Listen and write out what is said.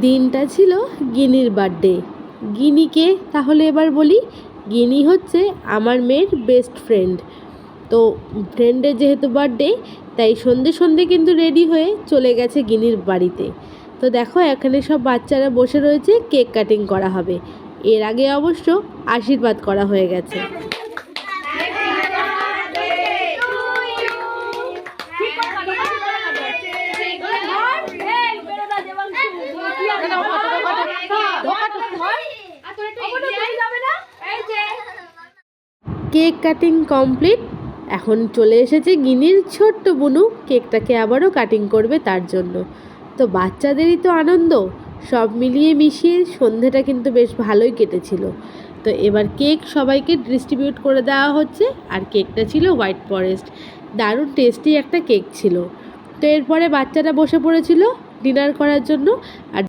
দিনটা ছিল গিনির বার্থডে। গিনিকে তাহলে এবার বলি, গিনি হচ্ছে আমার মেয়ের বেস্ট ফ্রেন্ড। তো ফ্রেন্ডের যেহেতু বার্থডে, তাই সন্ধে সন্ধে কিন্তু রেডি হয়ে চলে গেছে গিনির বাড়িতে। তো দেখো এখানে সব বাচ্চারা বসে রয়েছে, কেক কাটিং করা হবে। এর আগে অবশ্য আশীর্বাদ করা হয়ে গেছে। Cake cutting complete. এখন চলে এসেছে গিনির ছোট্ট বুনু, কেকটাকে আবারও কাটিং করবে তার জন্য। তো বাচ্চাদেরই তো আনন্দ, সব মিলিয়ে মিশিয়ে সন্ধেটা কিন্তু বেশ ভালোই কেটেছিল। তো এবার কেক সবাইকে ডিস্ট্রিবিউট করে দেওয়া হচ্ছে। আর কেকটা ছিল হোয়াইট ফরেস্ট, দারুণ টেস্টি একটা কেক ছিল। তো এরপরে বাচ্চারা বসে পড়েছিল ডিনার করার জন্য। আর